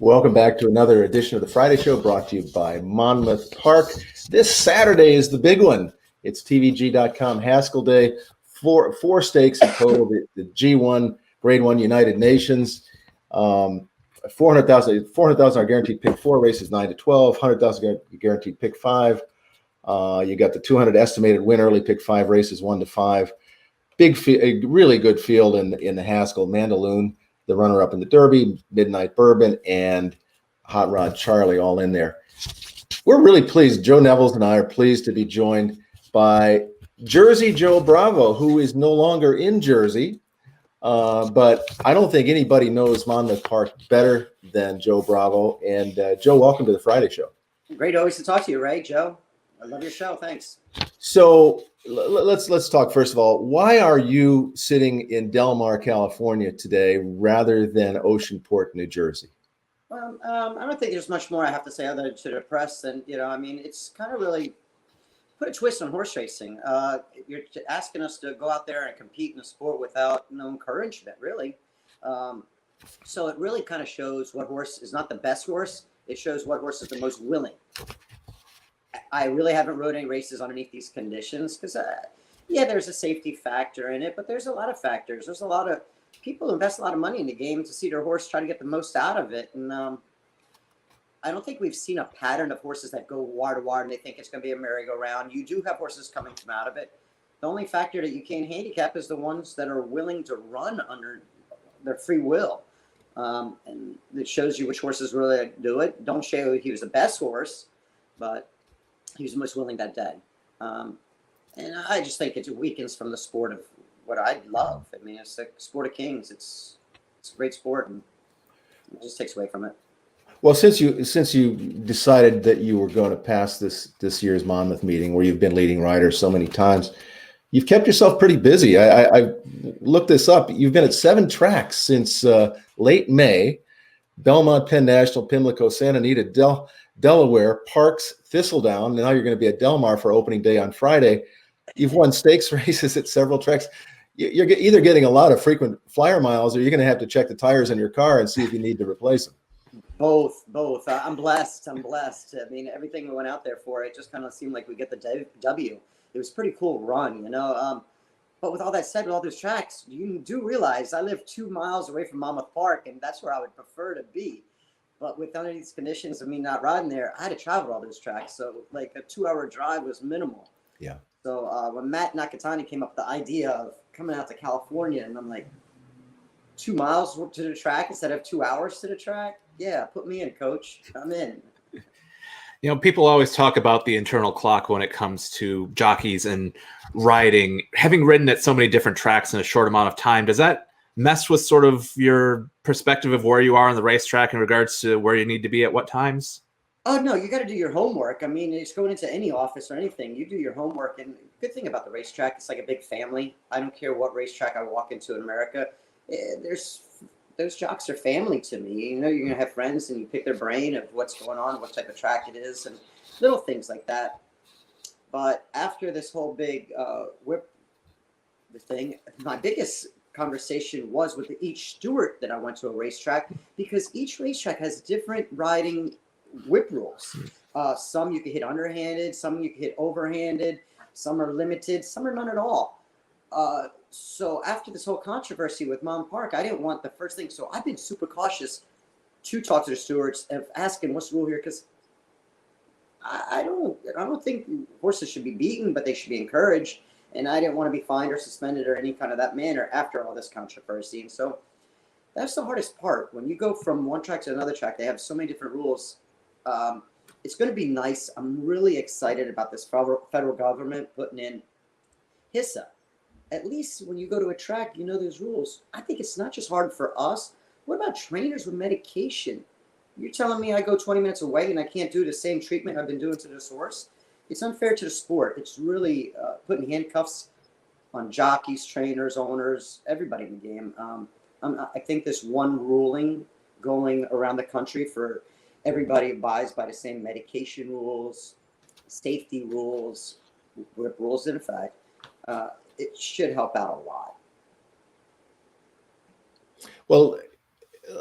Welcome back to another edition of the Friday Show, brought to you by Monmouth Park. This Saturday is the big one. It's TVG.com Haskell Day. Four stakes in total. The G1 Grade 1 United Nations. 400,000 are guaranteed pick 4 races 9 to 12. 100,000 guaranteed pick 5. You got the 200 estimated win early pick 5 races 1 to 5. A really good field in the Haskell. Mandaloon, the runner-up in the Derby, Midnight Bourbon, and Hot Rod Charlie all in there. We're really pleased. Joe Nevills and I are pleased to be joined by Jersey Joe Bravo, who is no longer in Jersey, but I don't think anybody knows Monmouth Park better than Joe Bravo. And Joe, welcome to the Friday Show. Great always to talk to you, Ray. Joe, I love your show. Thanks. So let's talk first of all. Why are you sitting in Del Mar, California today rather than Oceanport, New Jersey? Well, I don't think there's much more I have to say other than to the press. And it's kind of really put a twist on horse racing. You're asking us to go out there and compete in a sport without no encouragement, really. So it really kind of shows what horse is not the best horse. It shows what horse is the most willing. I really haven't rode any races underneath these conditions because, there's a safety factor in it, but there's a lot of factors. There's a lot of people who invest a lot of money in the game to see their horse try to get the most out of it. And I don't think we've seen a pattern of horses that go wire to wire and they think it's going to be a merry-go-round. You do have horses coming from out of it. The only factor that you can't handicap is the ones that are willing to run under their free will. And it shows you which horses really do it. Don't show he was the best horse, but he was the most willing that day. And I just think it weakens from the sport of what I love. I mean, it's a sport of kings. It's a great sport, and it just takes away from it. Well, since you decided that you were going to pass this year's Monmouth meeting, where you've been leading riders so many times, you've kept yourself pretty busy. I looked this up. You've been at 7 tracks since late May: Belmont, Penn National, Pimlico, Santa Anita, Delaware, Parks, Thistledown. Now you're going to be at Del Mar for opening day on Friday. You've won stakes races at several tracks. You're either getting a lot of frequent flyer miles, or you're going to have to check the tires in your car and see if you need to replace them. Both. I'm blessed. I mean, everything we went out there for, it just kind of seemed like we get the W. It was a pretty cool run, But with all that said, with all those tracks, you do realize I live 2 miles away from Monmouth Park, and that's where I would prefer to be. But with under these conditions of me not riding there, I had to travel all those tracks. So like a 2-hour drive was minimal. Yeah. So when Matt Nakatani came up with the idea of coming out to California, and I'm like, 2 miles to the track instead of 2 hours to the track? Yeah, put me in, coach. I'm in. People always talk about the internal clock when it comes to jockeys and riding. Having ridden at so many different tracks in a short amount of time, does that mess with sort of your perspective of where you are on the racetrack in regards to where you need to be at what times? Oh, no, you got to do your homework. I mean, it's going into any office or anything. You do your homework. And the good thing about the racetrack, it's like a big family. I don't care what racetrack I walk into in America. Those jocks are family to me. You're going to have friends and you pick their brain of what's going on, what type of track it is, and little things like that. But after this whole big whip thing, my biggest conversation was with each steward that I went to a racetrack, because each racetrack has different riding whip rules. Some you can hit underhanded, some you can hit overhanded, some are limited, some are none at all. So after this whole controversy with Monmouth Park, I didn't want the first thing. So I've been super cautious to talk to the stewards and asking what's the rule here, because I don't think horses should be beaten, but they should be encouraged. And I didn't want to be fined or suspended or any kind of that manner after all this controversy. And so that's the hardest part. When you go from one track to another track, they have so many different rules. It's going to be nice. I'm really excited about this federal government putting in HISA. At least when you go to a track, those rules. I think it's not just hard for us. What about trainers with medication? You're telling me I go 20 minutes away and I can't do the same treatment I've been doing to this horse? It's unfair to the sport. It's really putting handcuffs on jockeys, trainers, owners, everybody in the game. I think this one ruling going around the country for everybody abides by the same medication rules, safety rules, whip rules, in fact, it should help out a lot. Well,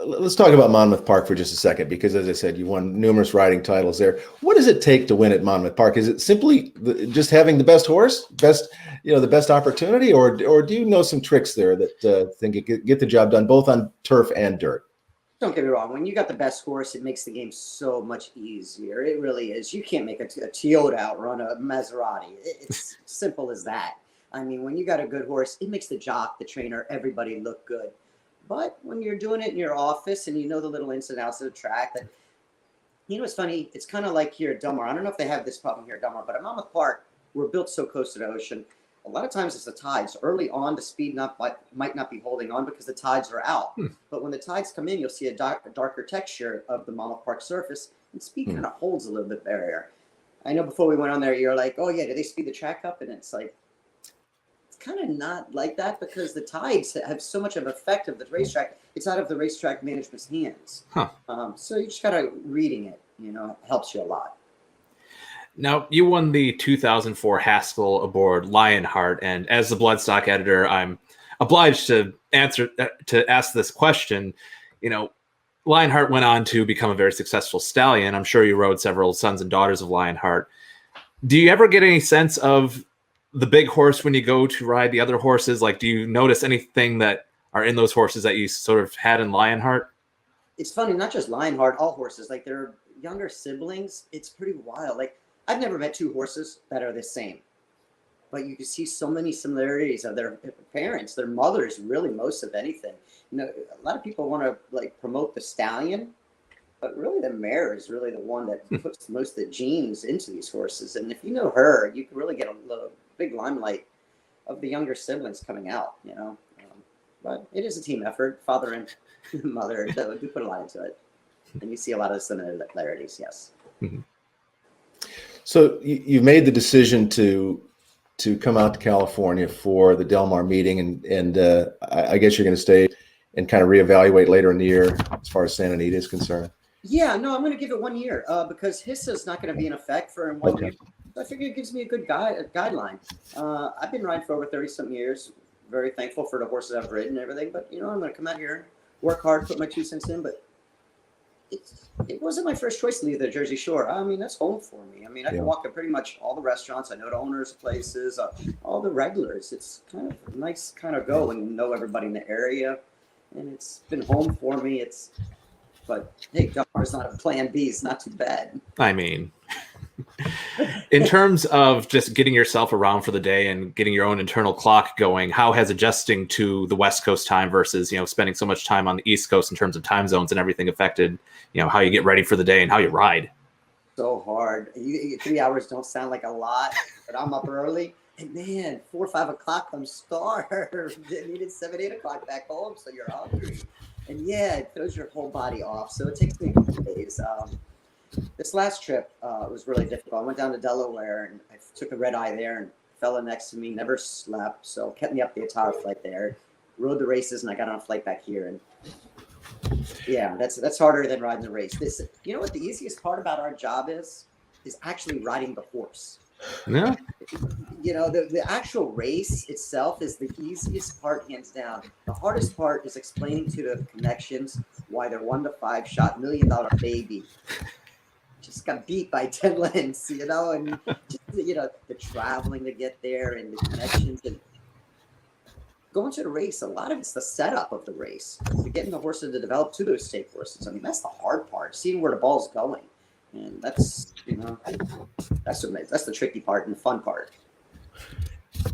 let's talk about Monmouth Park for just a second, because as I said, you won numerous riding titles there. What does it take to win at Monmouth Park? Is it simply just having the best horse, the best opportunity, or do you know some tricks there that think it get the job done both on turf and dirt? Don't get me wrong. When you got the best horse, it makes the game so much easier. It really is. You can't make a Toyota outrun a Maserati. It's simple as that. I mean, when you got a good horse, it makes the jock, the trainer, everybody look good. But when you're doing it in your office and you know the little ins and outs of the track, that it's funny. It's kind of like here at Delmar. I don't know if they have this problem here at Delmar, but at Monmouth Park, we're built so close to the ocean. A lot of times it's the tides. Early on, the speed might not be holding on because the tides are out. But when the tides come in, you'll see a darker texture of the Monmouth Park surface, and speed kind of holds a little bit there. I know before we went on there, you're like, oh yeah, do they speed the track up? And it's like, it's kind of not like that, because the tides have so much of an effect of the racetrack. It's out of the racetrack management's hands. So you just got to reading it, helps you a lot. Now, you won the 2004 Haskell aboard Lionheart, and as the Bloodstock editor, I'm obliged to ask this question. Lionheart went on to become a very successful stallion. I'm sure you rode several sons and daughters of Lionheart. Do you ever get any sense of the big horse when you go to ride the other horses? Like, do you notice anything that are in those horses that you sort of had in Lionheart? It's funny, not just Lionheart, all horses, like their younger siblings, it's pretty wild. Like, I've never met two horses that are the same, but you can see so many similarities of their parents, their mothers, really most of anything. A lot of people want to promote the stallion, but really the mare is really the one that puts most of the genes into these horses. And if you know her, you can really get a big limelight of the younger siblings coming out, but it is a team effort. Father and mother do put a lot into it, and you see a lot of similarities. Yes. Mm-hmm. So you've made the decision to come out to California for the Delmar meeting, and I guess you're going to stay and kind of reevaluate later in the year as far as Santa Anita is concerned. Yeah, no, I'm going to give it 1 year because HISA is not going to be in effect for 1 year. I figure it gives me a good guideline. I've been riding for over 30-something years. Very thankful for the horses I've ridden and everything. But, I'm going to come out here, work hard, put my 2 cents in. But it wasn't my first choice to leave the Jersey Shore. I mean, that's home for me. I mean, I can walk to pretty much all the restaurants. I know the owners of places, all the regulars. It's kind of nice kind of go and know everybody in the area. And it's been home for me. But hey, Delmar's not a plan B. It's not too bad. I mean, in terms of just getting yourself around for the day and getting your own internal clock going, how has adjusting to the West Coast time versus, spending so much time on the East Coast in terms of time zones and everything affected, how you get ready for the day and how you ride? So hard. 3 hours don't sound like a lot, but I'm up early. And man, 4 or 5 o'clock, I'm starved. I needed 7, 8 o'clock back home, so you're hungry. And yeah, it throws your whole body off. So it takes me a couple of days. This last trip was really difficult. I went down to Delaware and I took a red eye there, and a fella next to me never slept, so kept me up the entire flight there. Rode the races, and I got on a flight back here. And yeah, that's harder than riding the race. You know what the easiest part about our job is actually riding the horse. Yeah. The actual race itself is the easiest part, hands down. The hardest part is explaining to the connections why their 1 to 5 shot $1 million baby just got beat by 10 lengths, and just, the traveling to get there and the connections and going to the race. A lot of it's the setup of the race, getting the horses to develop to those stake horses. I mean, that's the hard part, seeing where the ball's going. And that's the tricky part and the fun part.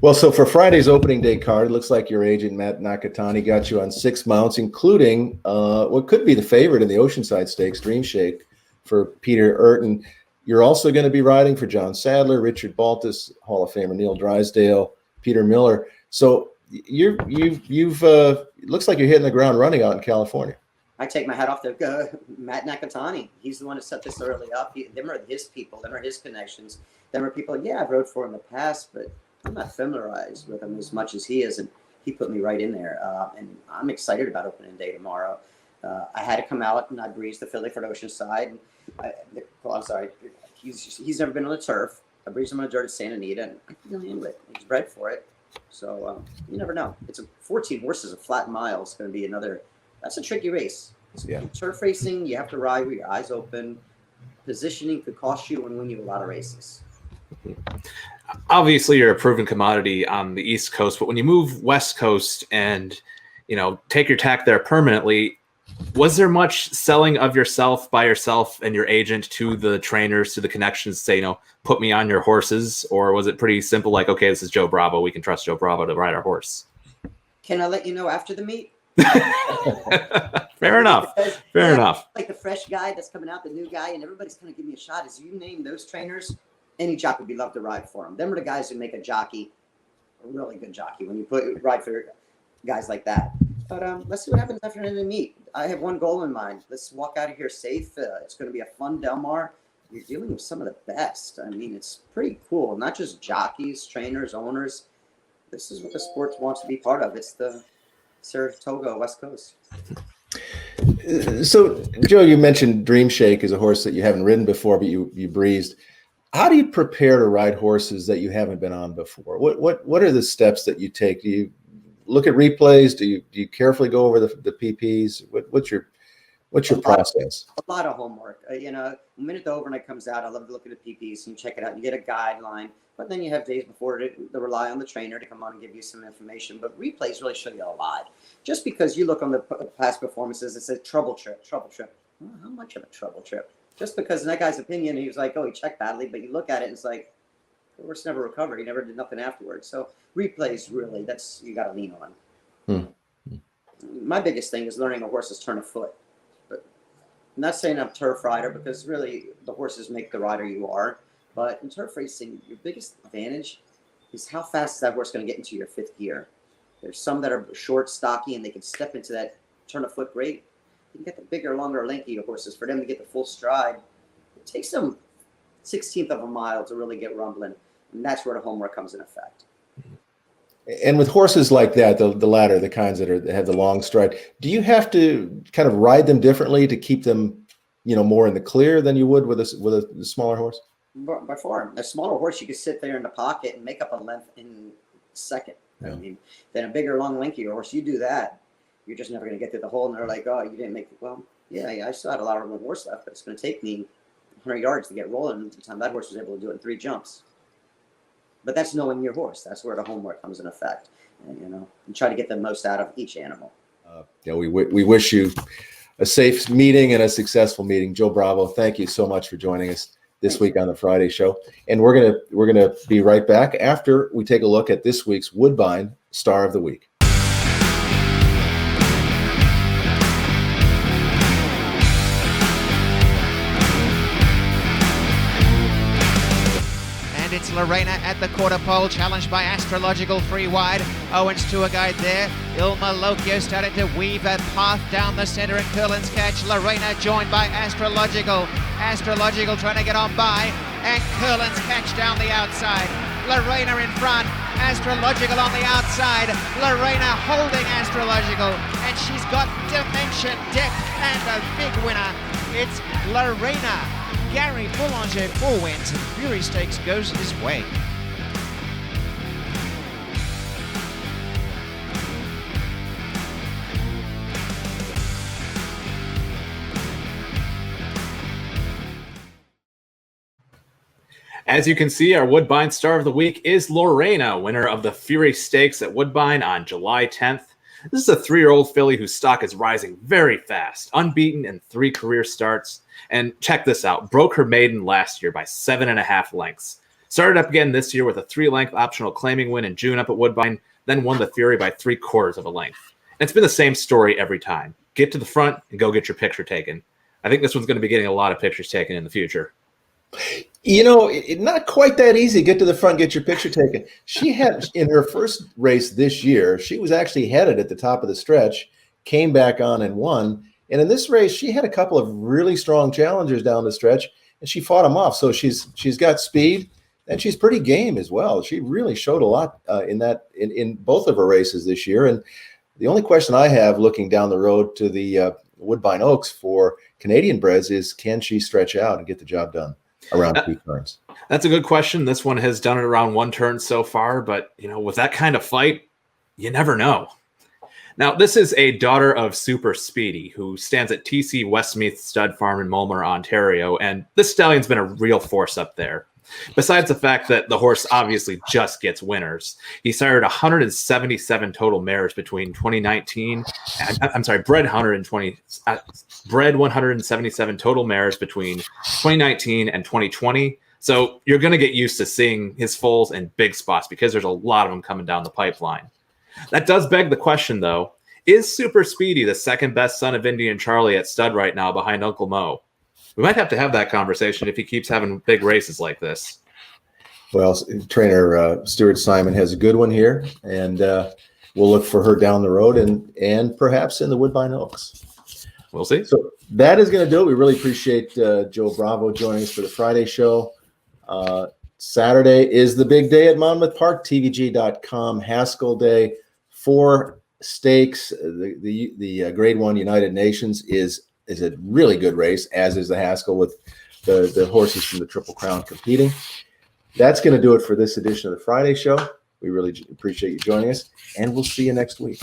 Well, so for Friday's opening day card, it looks like your agent, Matt Nakatani, got you on 6 mounts, including what could be the favorite in the Oceanside Stakes, Dream Shake, for Peter Urton. You're also going to be riding for John Sadler, Richard Baltus, Hall of Famer Neil Drysdale, Peter Miller. So you've it looks like you're hitting the ground running out in California. I take my hat off to Matt Nakatani. He's the one who set this early up. Them are his people. Them are his connections. Them are people, I've rode for in the past, but I'm not familiarized with him as much as he is, and he put me right in there. And I'm excited about opening day tomorrow. I had to come out, and I breezed the filly for Oceanside. I'm sorry. He's never been on the turf. I breezed him on the dirt at Santa Anita, and I can handle it. He's bred for it. So you never know. It's 14 horses, a flat mile. It's going to be that's a tricky race. Yeah. Turf racing, you have to ride with your eyes open. Positioning could cost you and win you a lot of races. Obviously, you're a proven commodity on the East Coast, but when you move West Coast and, take your tack there permanently, was there much selling of yourself by yourself and your agent to the trainers, to the connections, say, put me on your horses? Or was it pretty simple, like, okay, this is Joe Bravo, we can trust Joe Bravo to ride our horse? Can I let you know after the meet? Fair enough. Fair enough. Like the fresh guy that's coming out, the new guy, and everybody's kind of giving me a shot. As you name those trainers, any jockey would be love to ride for them. Them are the guys who make a jockey a really good jockey when you ride for guys like that. But let's see what happens after the meet. I have one goal in mind. Let's walk out of here safe. It's going to be a fun Del Mar. You're dealing with some of the best. I mean, it's pretty cool. Not just jockeys, trainers, owners. This is what the sport wants to be part of. It's the Saratoga West Coast. So, Joe, you mentioned Dream Shake is a horse that you haven't ridden before, but you breezed. How do you prepare to ride horses that you haven't been on before? What are the steps that you take? Do you look at replays? Do you carefully go over the PPs? What's your process? A lot of homework. The minute the overnight comes out, I love to look at the PPs and check it out. You get a guideline, but then you have days before to rely on the trainer to come on and give you some information. But replays really show you a lot. Just because you look on the past performances, it says trouble trip. Well, how much of a trouble trip? Just because in that guy's opinion, he was like, oh, he checked badly, but you look at it and it's like, the horse never recovered. He never did nothing afterwards. So replays, really, you got to lean on. My biggest thing is learning a horse's turn of foot. But I'm not saying I'm a turf rider, because really the horses make the rider you are. But in turf racing, your biggest advantage is how fast is that horse going to get into your fifth gear. There's some that are short, stocky, and they can step into that turn of foot great. You can get the bigger, longer, lankier horses. For them to get the full stride, it takes them 1/16 of a mile to really get rumbling. And that's where the homework comes in effect. And with horses like that, the latter, the kinds that have the long stride, do you have to kind of ride them differently to keep them, more in the clear than you would with a smaller horse? By far, a smaller horse, you can sit there in the pocket and make up a length in a second. Yeah. I mean, then a bigger, long, lankier horse, you do that, you're just never going to get through the hole. And they're like, oh, you didn't make it. Well, yeah, I still had a lot of room horse left, but it's going to take me 100 yards to get rolling. The time that horse was able to do it in 3 jumps. But that's knowing your horse. That's where the homework comes in effect. And try to get the most out of each animal. We wish you a safe meeting and a successful meeting. Joe Bravo, thank you so much for joining us this week on the Friday show. And we're gonna be right back after we take a look at this week's Woodbine Star of the Week. It's Lorena at the quarter pole, challenged by Astrological 3 wide. Owens tour guide there. Ilma Lokio starting to weave a path down the center, and Curlin's catch. Lorena joined by Astrological. Astrological trying to get on by, and Curlin's catch down the outside. Lorena in front, Astrological on the outside. Lorena holding Astrological, and she's got dimension, depth, and a big winner. It's Lorena. Gary Boulanger 4 wins, and Fury Stakes goes his way. As you can see, our Woodbine Star of the Week is Lorena, winner of the Fury Stakes at Woodbine on July 10th. This is a 3-year-old filly whose stock is rising very fast, unbeaten in 3 career starts. And check this out, broke her maiden last year by 7.5 lengths. Started up again this year with a 3-length optional claiming win in June up at Woodbine, then won the Fury by 3/4 of a length. And it's been the same story every time. Get to the front and go get your picture taken. I think this one's going to be getting a lot of pictures taken in the future. Not quite that easy. Get to the front, get your picture taken. She had, in her first race this year, she was actually headed at the top of the stretch, came back on and won. And in this race, she had a couple of really strong challengers down the stretch, and she fought them off. So she's got speed, and she's pretty game as well. She really showed a lot in both of her races this year. And the only question I have looking down the road to the Woodbine Oaks for Canadian breds is, can she stretch out and get the job done around 2 turns? That's a good question. This one has done it around 1 turn so far, but with that kind of fight, you never know. Now, this is a daughter of Super Speedy, who stands at TC Westmeath Stud Farm in Mulmer, Ontario, and this stallion's been a real force up there. Besides the fact that the horse obviously just gets winners, he sired 177 total mares between 2019. Bred 177 total mares between 2019 and 2020. So you're going to get used to seeing his foals in big spots because there's a lot of them coming down the pipeline. That does beg the question, though. Is Super Speedy the second best son of Indian Charlie at stud right now behind Uncle Mo? We might have to have that conversation if he keeps having big races like this. Well, trainer Stuart Simon has a good one here, and we'll look for her down the road and perhaps in the Woodbine Oaks. We'll see. So that is going to do it. We really appreciate Joe Bravo joining us for the Friday show. Saturday is the big day at Monmouth Park, tvg.com, Haskell Day. 4 stakes. The Grade 1 United Nations is a really good race, as is the Haskell with the horses from the Triple Crown competing. That's going to do it for this edition of the Friday show. We really appreciate you joining us, and we'll see you next week.